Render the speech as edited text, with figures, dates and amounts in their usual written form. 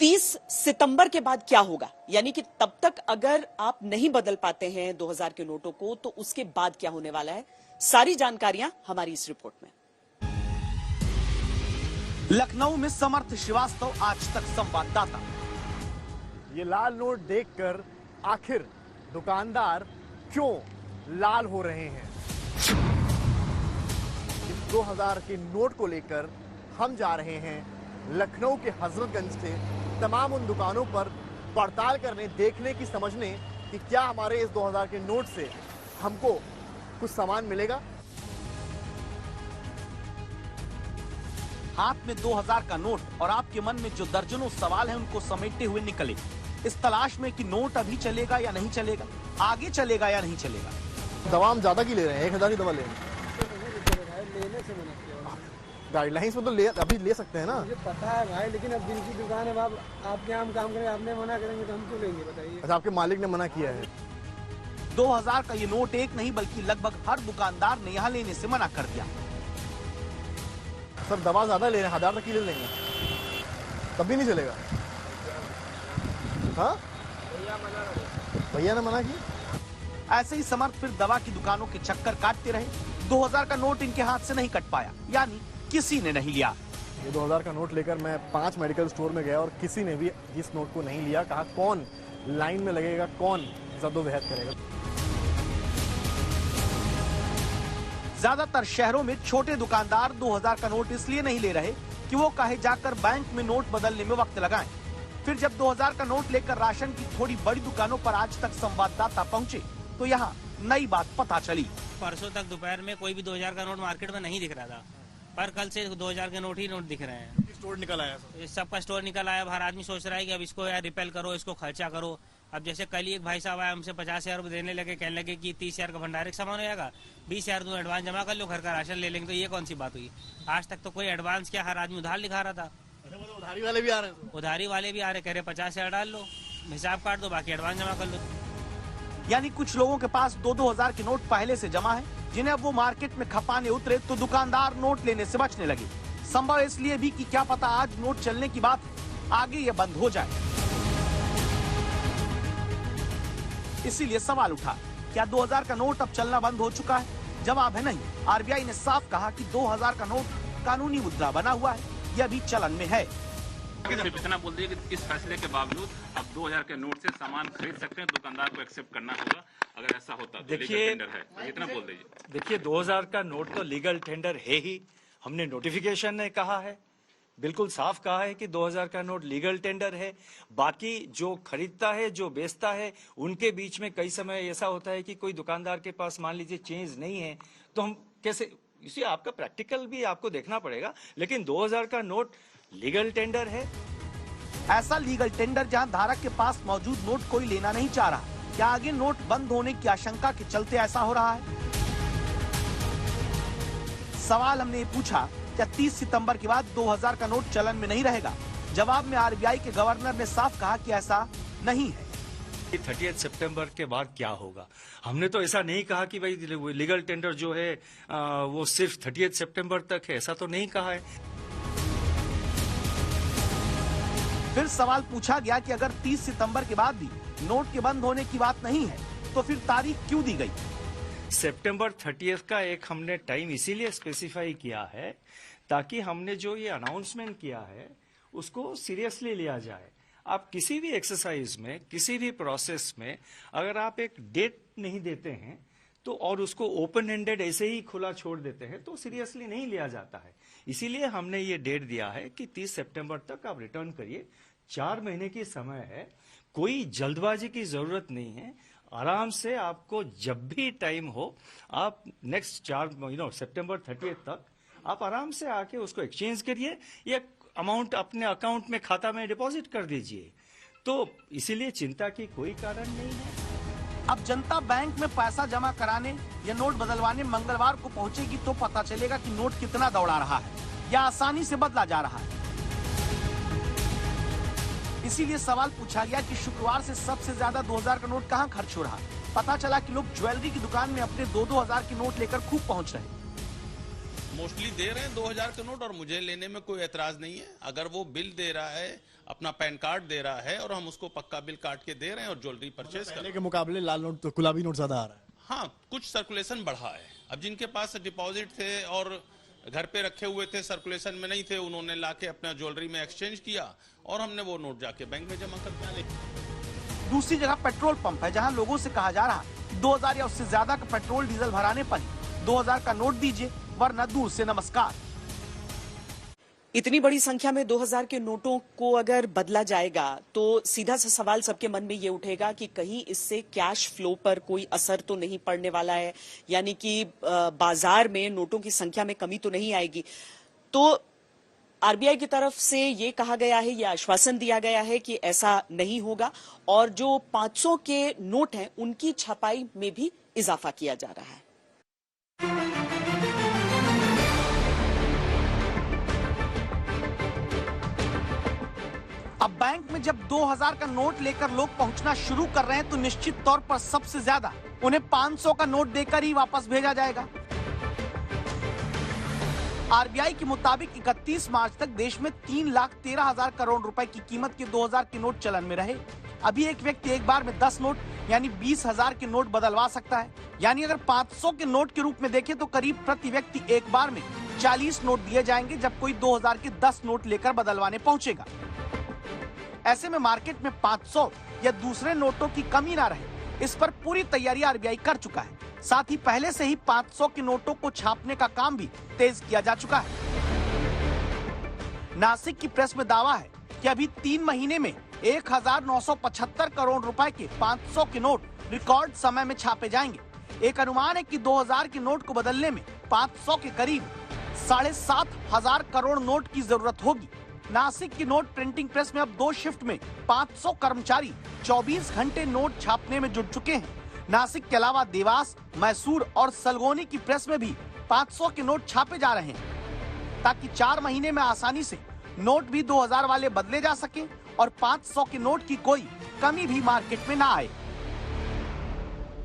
30 सितंबर के बाद क्या होगा, यानी कि तब तक अगर आप नहीं बदल पाते हैं 2000 के नोटों को तो उसके बाद क्या होने वाला है, सारी जानकारियां हमारी इस रिपोर्ट में। लखनऊ में समर्थ श्रीवास्तव आज तक संवाददाता। ये लाल नोट देखकर आखिर दुकानदार क्यों लाल हो रहे हैं? इस 2000 के नोट को लेकर हम जा रहे हैं लखनऊ के हजरतगंज से तमाम उन दुकानों पर पड़ताल करने, देखने की, समझने कि क्या हमारे इस 2000 के नोट से हमको कुछ सामान मिलेगा। हाथ में 2000 का नोट और आपके मन में जो दर्जनों सवाल हैं उनको समेटते हुए निकले इस तलाश में कि नोट अभी चलेगा या नहीं चलेगा, आगे चलेगा या नहीं चलेगा। दवा हम ज्यादा की ले रहे हैं, 1000 की दवा ले रहे हैं। गाइडलाइंस में तो अभी ले सकते हैं ना। मुझे पता है भाई, लेकिन अब जिनकी दुकान है आप आपके यहाँ हम काम करेंगे, आपने मना करेंगे तो हम क्यों लेंगे बताइए। अच्छा, आपके मालिक ने मना किया है। 2000 का ये नोट एक नहीं बल्कि लगभग हर दुकानदार ने यहाँ लेने से मना कर दिया। सर दवा ज्यादा ले रहे हैं, 1000 तक की ले लेंगे तब भी नहीं चलेगा। हाँ भैया ने मना किया। ऐसे ही समर्थ फिर दवा की दुकानों के चक्कर काटते रहे। 2000 का नोट इनके हाथ से नहीं कट पाया, यानी किसी ने नहीं लिया। ये 2000 का नोट लेकर मैं 5 मेडिकल स्टोर में गया और किसी ने भी इस नोट को नहीं लिया। कहा कौन लाइन में लगेगा, कौन जद्दोजहद करेगा। ज्यादातर शहरों में छोटे दुकानदार 2000 का नोट इसलिए नहीं ले रहे कि वो कहे जाकर बैंक में नोट बदलने में वक्त लगाएं। फिर जब 2000 का नोट लेकर राशन की थोड़ी बड़ी दुकानों पर आज तक संवाददाता पहुंचे तो यहाँ नई बात पता चली। परसों तक दोपहर में कोई भी 2000 का नोट मार्केट में नहीं दिख रहा था, पर कल से 2000 के नोट ही नोट दिख रहे हैं। स्टोर निकल आया, सबका स्टोर निकल आया। हर आदमी सोच रहा है कि अब इसको यार रिपेल करो, इसको खर्चा करो। अब जैसे कल ही एक भाई साहब आए, हमसे 50,000 रुपए देने लगे, कहने लगे कि 30,000 का भंडारिक सामान हो जाएगा, 20,000 तुम एडवांस जमा कर लो, घर का राशन ले लेंगे। तो ये कौन सी बात हुई? आज तक तो कोई एडवांस क्या, हर आदमी उधार लिखा रहा था। उधारी वाले भी आ रहे हैं। उधारी वाले भी आ रहे, कह रहे 50,000 डाल लो, हिसाब काट दो, बाकी एडवांस जमा कर लो। यानी कुछ लोगों के पास 2-2000 के नोट पहले से जमा है, जिन्हें अब वो मार्केट में खपाने उतरे तो दुकानदार नोट लेने से बचने लगे। संभव इसलिए भी कि क्या पता आज नोट चलने की बात आगे ये बंद हो जाए। इसीलिए सवाल उठा, क्या 2000 का नोट अब चलना बंद हो चुका है? जवाब है नहीं। आरबीआई ने साफ कहा कि 2000 का नोट कानूनी मुद्रा बना हुआ है, यह भी चलन में है। सिर्फ इतना बोल दिए कि इस फैसले के बावजूद अब 2000 के नोट से सामान खरीद सकते हैं, दुकानदार को एक्सेप्ट करना होगा अगर ऐसा होता तो। लीगल टेंडर है, इतना बोल दीजिए। देखिए 2000 का नोट तो लीगल टेंडर है ही। हमने नोटिफिकेशन ने कहा है, बिल्कुल साफ कहा है कि 2000 का नोट लीगल टेंडर है। बाकी जो खरीदता है, जो बेचता है, उनके बीच में कई समय ऐसा होता है कि कोई दुकानदार के पास मान लीजिए चेंज नहीं है तो हम कैसे, इसी आपका प्रैक्टिकल भी आपको देखना पड़ेगा। लेकिन 2000 का नोट लीगल टेंडर है। ऐसा लीगल टेंडर जहां धारक के पास मौजूद नोट कोई लेना नहीं चाह रहा, क्या आगे नोट बंद होने की आशंका के चलते ऐसा हो रहा है? सवाल हमने पूछा, क्या 30 सितंबर के बाद 2000 का नोट चलन में नहीं रहेगा? जवाब में आरबीआई के गवर्नर ने साफ कहा कि ऐसा नहीं है। 30 सितंबर के बाद क्या होगा? हमने तो ऐसा नहीं कहा कि भाई लीगल टेंडर जो है वो सिर्फ 30 सितंबर तक है, ऐसा तो नहीं कहा है। फिर सवाल पूछा गया कि अगर 30 सितंबर के बाद भी नोट के बंद होने की बात नहीं है तो फिर तारीख क्यों दी गई? सितंबर 30 का एक हमने टाइम इसीलिए स्पेसिफाई किया है ताकि हमने जो ये अनाउंसमेंट किया है उसको सीरियसली लिया जाए। आप किसी भी एक्सरसाइज में, किसी भी प्रोसेस में अगर आप एक डेट नहीं देते हैं तो और उसको ओपन एंडेड ऐसे ही खुला छोड़ देते हैं तो सीरियसली नहीं लिया जाता है। इसीलिए हमने ये डेट दिया है कि 30 सितंबर तक आप रिटर्न करिए। 4 महीने की समय है, कोई जल्दबाजी की जरूरत नहीं है। आराम से आपको जब भी टाइम हो, आप नेक्स्ट 4 महीनों सितंबर 30 तक आप आराम से आके उसको एक्सचेंज करिए या अमाउंट अपने अकाउंट में, खाता में डिपॉजिट कर दीजिए। तो इसीलिए चिंता की कोई कारण नहीं है। अब जनता बैंक में पैसा जमा कराने या नोट बदलवाने मंगलवार को पहुंचेगी तो पता चलेगा कि नोट कितना दौड़ा रहा है या आसानी से बदला जा रहा है। इसीलिए सवाल पूछा गया कि शुक्रवार से सबसे ज्यादा 2000 का नोट कहां खर्च हो रहा है। पता चला कि लोग ज्वेलरी की दुकान में अपने 2-2 हजार के नोट लेकर खूब पहुंच रहे हैं। मोस्टली दे रहे हैं 2000 के नोट और मुझे लेने में कोई एतराज नहीं है। अगर वो बिल दे रहा है, अपना पैन कार्ड दे रहा है और हम उसको पक्का बिल काट के दे रहे हैं और ज्वेलरी परचेज कर रहे पहले के मुकाबले लाल नोट तो गुलाबी नोट ज्यादा आ रहा है। हाँ, कुछ सर्कुलेशन बढ़ा है। अब जिनके पास डिपॉजिट थे और घर पे रखे हुए थे, सर्कुलेशन में नहीं थे, उन्होंने लाके अपना ज्वेलरी में एक्सचेंज किया और हमने वो नोट जाके बैंक में जमा कर दिया। दूसरी जगह पेट्रोल पंप है जहां लोगों से कहा जा रहा है 2000 या उससे ज्यादा का पेट्रोल डीजल भराने पर 2000 का नोट दीजिए वरना दूर से नमस्कार। इतनी बड़ी संख्या में 2000 के नोटों को अगर बदला जाएगा तो सीधा सा सवाल सबके मन में ये उठेगा कि कहीं इससे कैश फ्लो पर कोई असर तो नहीं पड़ने वाला है, यानी कि बाजार में नोटों की संख्या में कमी तो नहीं आएगी। तो आरबीआई की तरफ से ये कहा गया है, ये आश्वासन दिया गया है कि ऐसा नहीं होगा और जो 500 के नोट हैं उनकी छपाई में भी इजाफा किया जा रहा है। अब बैंक में जब 2000 का नोट लेकर लोग पहुंचना शुरू कर रहे हैं तो निश्चित तौर पर सबसे ज्यादा उन्हें 500 का नोट देकर ही वापस भेजा जाएगा। आरबीआई के मुताबिक 31 मार्च तक देश में 3,13,000 करोड़ रुपए की कीमत के 2000 के नोट चलन में रहे। अभी एक व्यक्ति एक बार में 10 नोट यानी 20,000 के नोट बदलवा सकता है। यानी अगर 500 के नोट के रूप में देखें तो करीब प्रति व्यक्ति एक बार में 40 नोट दिए जाएंगे जब कोई 2000 के 10 नोट लेकर बदलवाने पहुंचेगा। ऐसे में मार्केट में 500 या दूसरे नोटों की कमी ना रहे, इस पर पूरी तैयारी आरबीआई कर चुका है। साथ ही पहले से ही 500 के नोटों को छापने का काम भी तेज किया जा चुका है। नासिक की प्रेस में दावा है कि अभी 3 महीने में 1975 करोड़ रुपए के 500 के नोट रिकॉर्ड समय में छापे जाएंगे। एक अनुमान है कि 2000 के नोट को बदलने में 500 के करीब 7,500 करोड़ नोट की जरूरत होगी। नासिक की नोट प्रिंटिंग प्रेस में अब 2 शिफ्ट में 500 कर्मचारी 24 घंटे नोट छापने में जुट चुके हैं। नासिक के अलावा देवास, मैसूर और सलगोनी की प्रेस में भी 500 के नोट छापे जा रहे हैं ताकि 4 महीने में आसानी से नोट भी 2000 वाले बदले जा सके और 500 के नोट की कोई कमी भी मार्केट में ना आए।